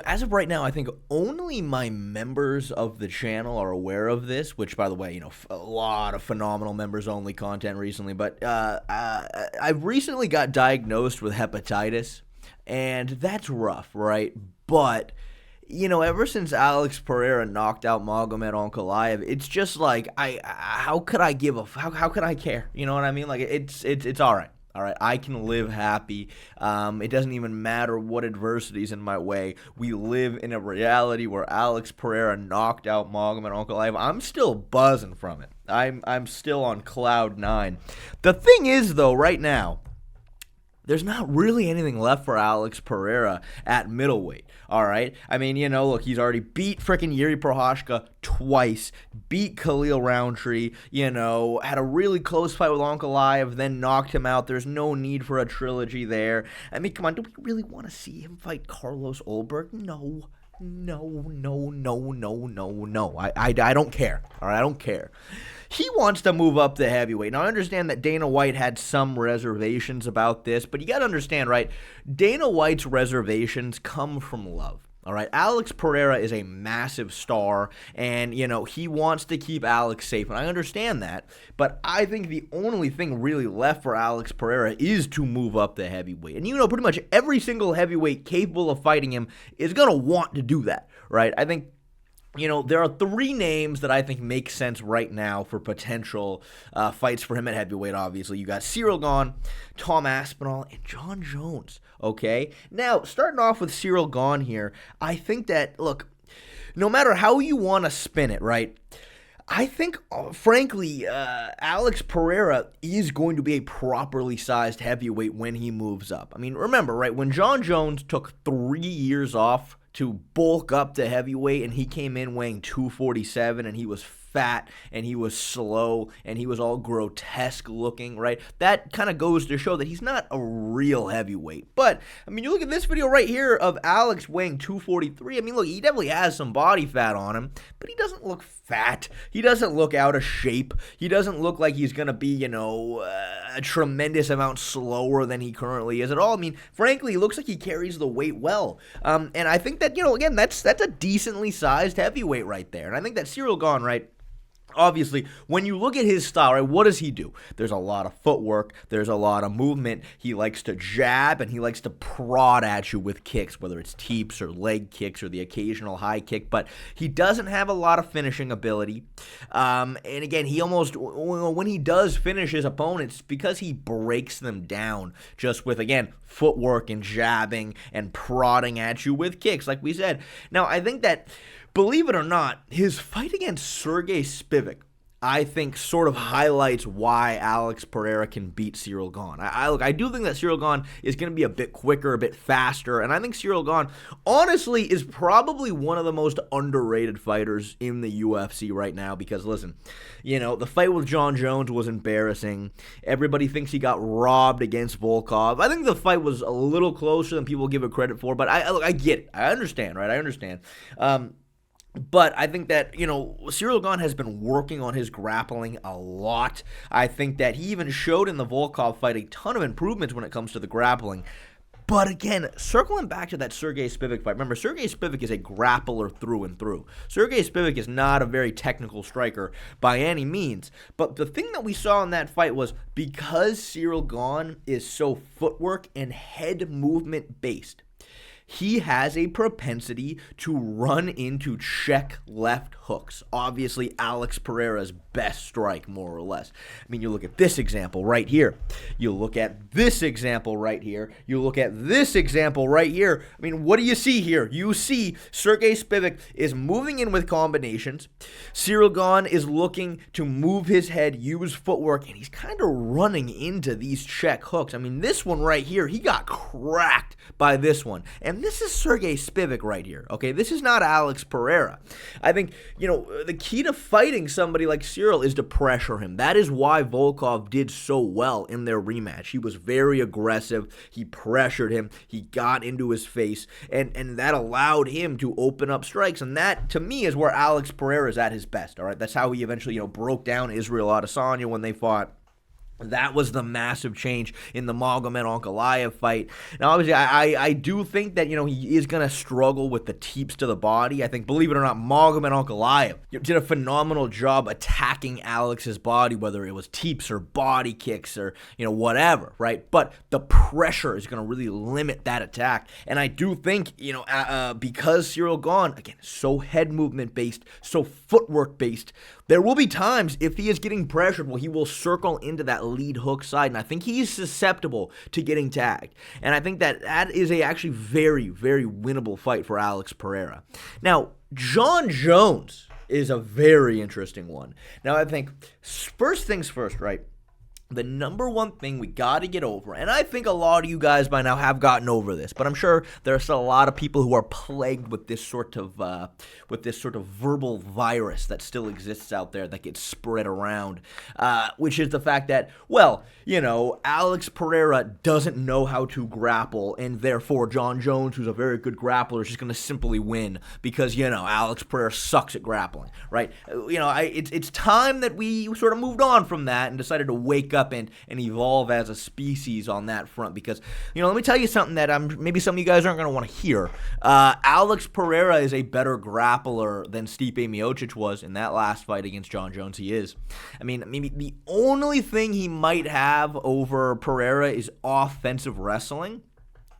As of right now, I think only my members of the channel are aware of this, which, by the way, a lot of phenomenal members only content recently. But I recently got diagnosed with hepatitis, and that's rough, right? But ever since Alex Pereira knocked out Magomed Ankalaev, it's just like how could I give a how could I care? You know what I mean? Like it's all right. All right, I can live happy. It doesn't even matter what adversity's in my way. We live in a reality where Alex Pereira knocked out Magomed Ankalaev. I'm still buzzing from it. I'm still on cloud nine. The thing is, though, right now, there's not really anything left for Alex Pereira at middleweight. All right. I mean, look, he's already beat freaking Yuri Prohashka twice, beat Khalil Roundtree, had a really close fight with Ankalaev, then knocked him out. There's no need for a trilogy there. I mean, come on, do we really want to see him fight Carlos Ulberg? No. No, no, no, no, no, no. I don't care. All right, I don't care. He wants to move up to heavyweight. Now, I understand that Dana White had some reservations about this, but you got to understand, right? Dana White's reservations come from love. All right, Alex Pereira is a massive star, and, he wants to keep Alex safe, and I understand that, but I think the only thing really left for Alex Pereira is to move up to heavyweight, and pretty much every single heavyweight capable of fighting him is going to want to do that, right? I think there are three names that I think make sense right now for potential fights for him at heavyweight, obviously. You got Ciryl Gane, Tom Aspinall, and Jon Jones, okay? Now, starting off with Ciryl Gane here, I think that, look, no matter how you want to spin it, right, I think, frankly, Alex Pereira is going to be a properly sized heavyweight when he moves up. I mean, remember, right, when Jon Jones took 3 years off to bulk up to heavyweight, and he came in weighing 247, and he was fat, and he was slow, and he was all grotesque looking, right? That kind of goes to show that he's not a real heavyweight. But, I mean, you look at this video right here of Alex weighing 243. I mean, look, he definitely has some body fat on him, but he doesn't look fat. He doesn't look out of shape. He doesn't look like he's going to be, a tremendous amount slower than he currently is at all. I mean, frankly, he looks like he carries the weight well. And I think that, again, that's a decently sized heavyweight right there. And I think that Ciryl Gane, right, obviously, when you look at his style, right, what does he do? There's a lot of footwork. There's a lot of movement. He likes to jab, and he likes to prod at you with kicks, whether it's teeps or leg kicks or the occasional high kick. But he doesn't have a lot of finishing ability. And again, he almost, when he does finish his opponents, because he breaks them down just with, again, footwork and jabbing and prodding at you with kicks, like we said. Now, I think that, believe it or not, his fight against Sergey Spivak, I think, sort of highlights why Alex Pereira can beat Ciryl Gane. I do think that Ciryl Gane is going to be a bit quicker, a bit faster, and I think Ciryl Gane, honestly, is probably one of the most underrated fighters in the UFC right now because, listen, the fight with Jon Jones was embarrassing. Everybody thinks he got robbed against Volkov. I think the fight was a little closer than people give it credit for, but I get it. I understand, right? I understand. But I think that, Ciryl Gane has been working on his grappling a lot. I think that he even showed in the Volkov fight a ton of improvements when it comes to the grappling. But again, circling back to that Sergey Spivak fight, remember, Sergey Spivak is a grappler through and through. Sergey Spivak is not a very technical striker by any means. But the thing that we saw in that fight was because Ciryl Gane is so footwork and head movement based, he has a propensity to run into check left hooks. Obviously, Alex Pereira's best strike, more or less. I mean, you look at this example right here. You look at this example right here. You look at this example right here. I mean, what do you see here? You see Sergey Spivak is moving in with combinations. Ciryl Gane is looking to move his head, use footwork, and he's kind of running into these check hooks. I mean, this one right here, he got cracked by this one. And this is Sergey Spivak right here, okay? This is not Alex Pereira. I think, the key to fighting somebody like Ciryl is to pressure him. That is why Volkov did so well in their rematch. He was very aggressive. He pressured him. He got into his face, and that allowed him to open up strikes, and that, to me, is where Alex Pereira is at his best, all right? That's how he eventually, broke down Israel Adesanya when they fought. That was the massive change in the Magomed Ankalaev fight. Now, obviously, I do think that, he is going to struggle with the teeps to the body. I think, believe it or not, Magomed Ankalaev did a phenomenal job attacking Alex's body, whether it was teeps or body kicks or, whatever, right? But the pressure is going to really limit that attack. And I do think, because Ciryl Gane, again, so head movement based, so footwork based, there will be times if he is getting pressured where he will circle into that lead hook side, and I think he's susceptible to getting tagged. And I think that is a actually very, very winnable fight for Alex Pereira. Now, Jon Jones is a very interesting one. Now, I think first things first, right? The number one thing we got to get over, and I think a lot of you guys by now have gotten over this, but I'm sure there are still a lot of people who are plagued with this sort of verbal virus that still exists out there that gets spread around, which is the fact that, Alex Pereira doesn't know how to grapple, and therefore Jon Jones, who's a very good grappler, is just going to simply win because, Alex Pereira sucks at grappling, right? It's time that we sort of moved on from that and decided to wake up and evolve as a species on that front because, let me tell you something that maybe some of you guys aren't going to want to hear. Alex Pereira is a better grappler than Stipe Miocic was in that last fight against Jon Jones. He is. I mean, maybe the only thing he might have over Pereira is offensive wrestling.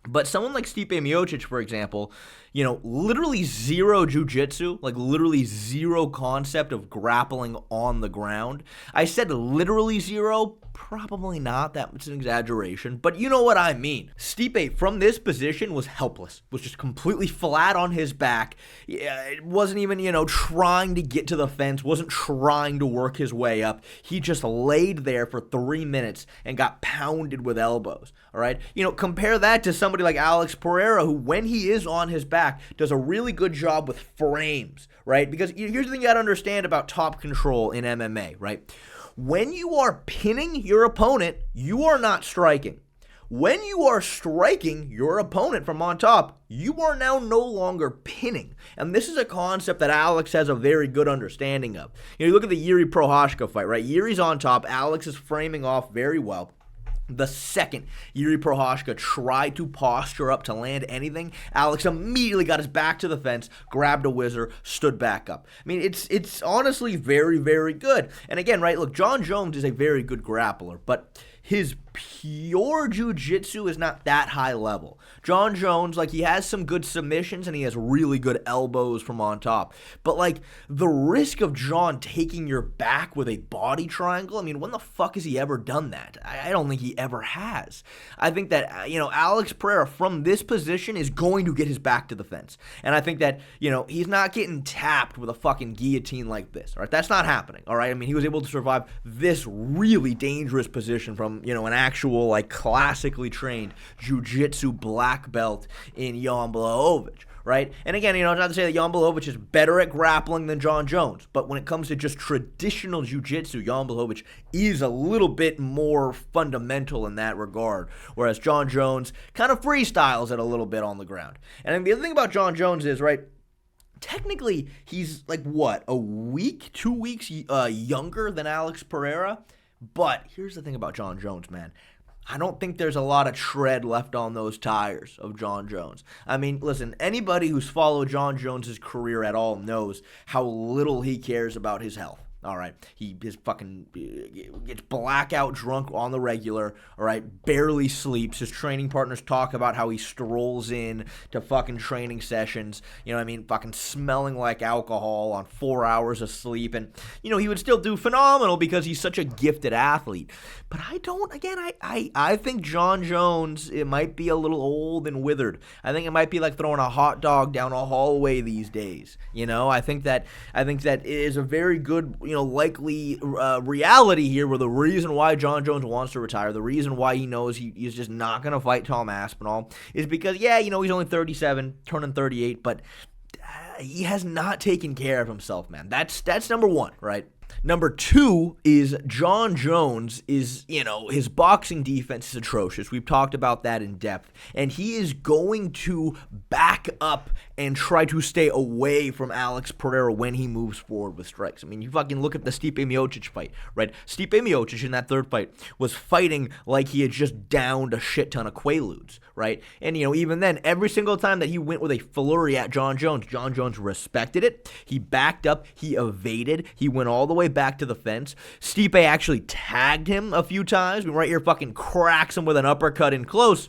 But someone like Stipe Miocic, for example, literally zero jiu-jitsu, like literally zero concept of grappling on the ground. I said literally zero, probably not, that's an exaggeration, but you know what I mean. Stipe, from this position, was helpless, was just completely flat on his back. It wasn't even, trying to get to the fence, wasn't trying to work his way up. He just laid there for 3 minutes and got pounded with elbows, all right? Compare that to somebody like Alex Pereira, who, when he is on his back, does a really good job with frames, right? Because here's the thing you got to understand about top control in MMA, right? When you are pinning your opponent, you are not striking. When you are striking your opponent from on top, you are now no longer pinning. And this is a concept that Alex has a very good understanding of. You look at the Jiří Procházka fight, right? Jiří's on top, Alex is framing off very well. The second Jiří Procházka tried to posture up to land anything, Alex immediately got his back to the fence, grabbed a whizzer, stood back up. I mean, it's honestly very, very good. And again, right, look, Jon Jones is a very good grappler, but his pure jiu-jitsu is not that high level. Jon Jones, he has some good submissions and he has really good elbows from on top. But, the risk of Jon taking your back with a body triangle, I mean, when the fuck has he ever done that? I don't think he ever has. I think that, Alex Pereira from this position is going to get his back to the fence. And I think that, he's not getting tapped with a fucking guillotine like this, all right? That's not happening, all right? I mean, he was able to survive this really dangerous position from, an actual, classically trained jiu-jitsu black belt in Jan Blachowicz, right? And again, not to say that Jan Blachowicz is better at grappling than Jon Jones, but when it comes to just traditional jiu-jitsu, Jan Blachowicz is a little bit more fundamental in that regard, whereas Jon Jones kind of freestyles it a little bit on the ground. And the other thing about Jon Jones is, right, technically he's a week, 2 weeks younger than Alex Pereira. But here's the thing about Jon Jones, man. I don't think there's a lot of tread left on those tires of Jon Jones. I mean, listen, anybody who's followed Jon Jones' career at all knows how little he cares about his health. All right, he gets blackout drunk on the regular, all right, barely sleeps. His training partners talk about how he strolls in to fucking training sessions, fucking smelling like alcohol on 4 hours of sleep. And, he would still do phenomenal because he's such a gifted athlete. But I think Jon Jones, it might be a little old and withered. I think it might be like throwing a hot dog down a hallway these days. I think that it is a very good, likely reality here where the reason why Jon Jones wants to retire, the reason why he knows he's just not going to fight Tom Aspinall is because, he's only 37, turning 38, but he has not taken care of himself, man. That's number one, right? Number two is Jon Jones is, his boxing defense is atrocious. We've talked about that in depth. And he is going to back up and try to stay away from Alex Pereira when he moves forward with strikes. I mean, you fucking look at the Stipe Miocic fight, right? Stipe Miocic in that third fight was fighting like he had just downed a shit ton of Quaaludes, right? And, even then, every single time that he went with a flurry at Jon Jones respected it. He backed up. He evaded. He went all the way back to the fence. Stipe actually tagged him a few times. Right here fucking cracks him with an uppercut in close.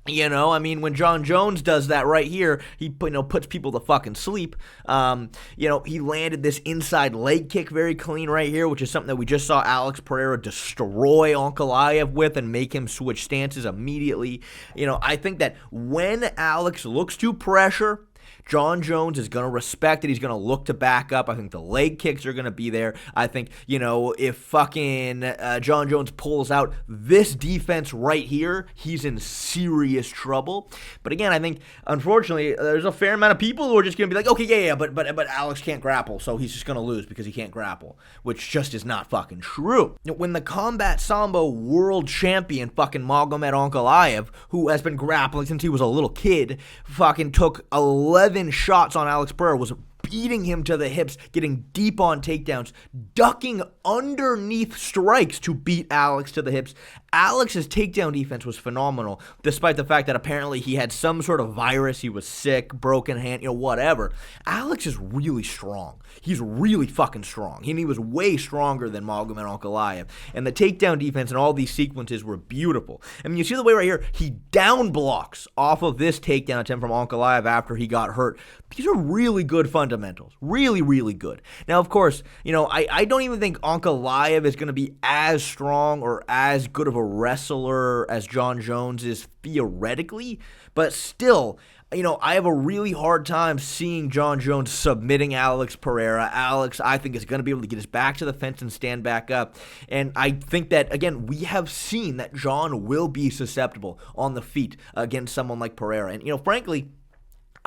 When Jon Jones does that right here, he puts people to fucking sleep. He landed this inside leg kick very clean right here, which is something that we just saw Alex Pereira destroy Ankalaev with and make him switch stances immediately. I think that when Alex looks to pressure, Jon Jones is going to respect it. He's going to look to back up. I think the leg kicks are going to be there. I think, if fucking Jon Jones pulls out this defense right here, he's in serious trouble. But again, I think, unfortunately, there's a fair amount of people who are just going to be like, okay, yeah, but Alex can't grapple, so he's just going to lose because he can't grapple, which just is not fucking true. When the Combat Sambo world champion, fucking Magomed Ankalaev, who has been grappling since he was a little kid, fucking took 11 shots on Alex Pereira, was beating him to the hips, getting deep on takedowns, ducking underneath strikes to beat Alex to the hips. Alex's takedown defense was phenomenal, despite the fact that apparently he had some sort of virus, he was sick, broken hand, whatever. Alex is really strong. He's really fucking strong. He was way stronger than Magomed Ankalaev. And the takedown defense and all these sequences were beautiful. I mean, you see the way right here, he down blocks off of this takedown attempt from Ankalaev after he got hurt. These are really good fundamentals. Really, really good. Now, of course, I don't even think Ankalaev is going to be as strong or as good of a wrestler as Jon Jones is theoretically, but still, I have a really hard time seeing Jon Jones submitting Alex Pereira. Alex, I think, is going to be able to get his back to the fence and stand back up. And I think that, again, we have seen that Jon will be susceptible on the feet against someone like Pereira. And, frankly,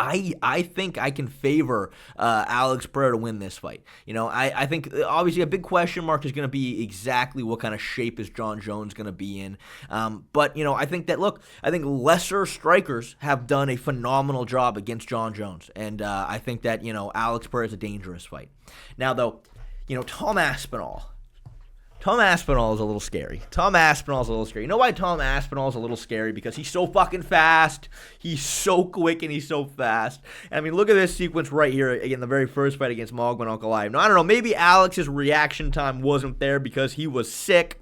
I think I can favor Alex Pereira to win this fight. I think obviously a big question mark is going to be exactly what kind of shape is Jon Jones going to be in. But I think that, I think lesser strikers have done a phenomenal job against Jon Jones. And I think that, Alex Pereira is a dangerous fight. Now, though, Tom Aspinall. Tom Aspinall is a little scary. You know why Tom Aspinall is a little scary? Because he's so fucking fast. He's so quick and he's so fast. And, I mean, look at this sequence right here. Again, the very first fight against Magomed Ankalaev. Now, I don't know. Maybe Alex's reaction time wasn't there because he was sick.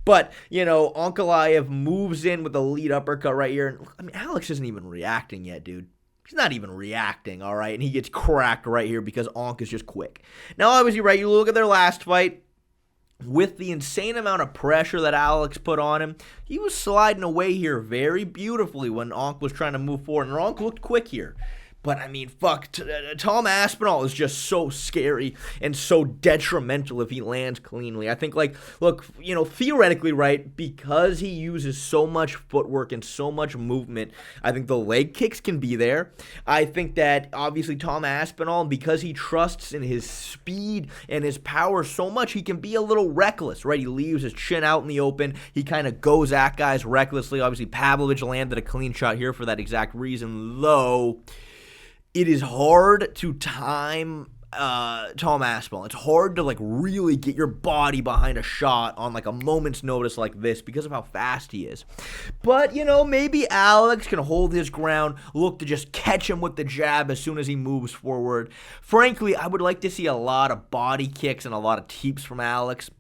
But, Ankalaev moves in with the lead uppercut right here. And, I mean, Alex isn't even reacting yet, dude. He's not even reacting, all right? And he gets cracked right here because Ank is just quick. Now, obviously, right, you look at their last fight. With the insane amount of pressure that Alex put on him, he was sliding away here very beautifully when Ank was trying to move forward. And Ank looked quick here. But, I mean, Tom Aspinall is just so scary and so detrimental if he lands cleanly. I think, theoretically, right, because he uses so much footwork and so much movement, I think the leg kicks can be there. I think that, obviously, Tom Aspinall, because he trusts in his speed and his power so much, he can be a little reckless, right? He leaves his chin out in the open. He kind of goes at guys recklessly. Obviously, Pavlovich landed a clean shot here for that exact reason, though. It is hard to time Tom Aspinall. It's hard to really get your body behind a shot on a moment's notice like this because of how fast he is. But, maybe Alex can hold his ground, look to just catch him with the jab as soon as he moves forward. Frankly, I would like to see a lot of body kicks and a lot of teeps from Alex.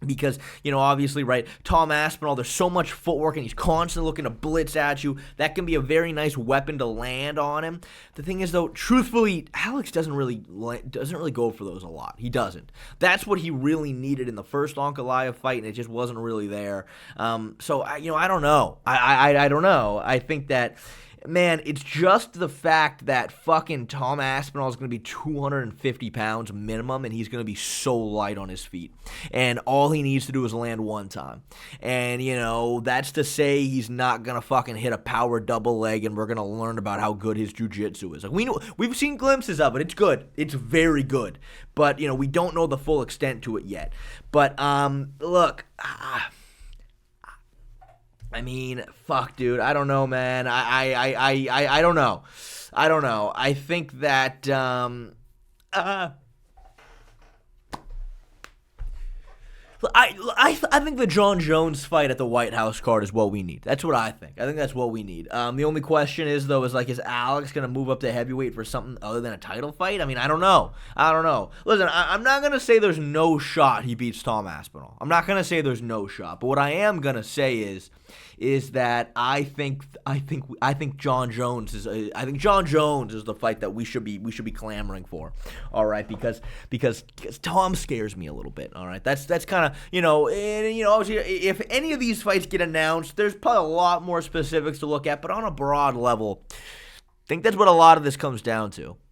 Because, obviously, right, Tom Aspinall, there's so much footwork and he's constantly looking to blitz at you. That can be a very nice weapon to land on him. The thing is, though, truthfully, Alex doesn't really go for those a lot. He doesn't. That's what he really needed in the first Ankalaev fight, and it just wasn't really there. So, I don't know. I don't know. I think that man, it's just the fact that fucking Tom Aspinall is going to be 250 pounds minimum, and he's going to be so light on his feet. And all he needs to do is land one time. And, that's to say he's not going to fucking hit a power double leg, and we're going to learn about how good his jiu-jitsu is. Like, we've seen glimpses of it. It's good. It's very good. But, we don't know the full extent to it yet. But, look, I mean, fuck, dude. I don't know, man. I don't know. I don't know. I think that I think the Jon Jones fight at the White House card is what we need. That's what I think. I think that's what we need. The only question is, though, is Alex going to move up to heavyweight for something other than a title fight? I mean, I don't know. Listen, I'm not going to say there's no shot he beats Tom Aspinall. I'm not going to say there's no shot. But what I am going to say is that I think Jon Jones is the fight that we should be clamoring for. All right, because Tom scares me a little bit. All right, that's kind of obviously if any of these fights get announced, there's probably a lot more specifics to look at, but on a broad level, I think that's what a lot of this comes down to.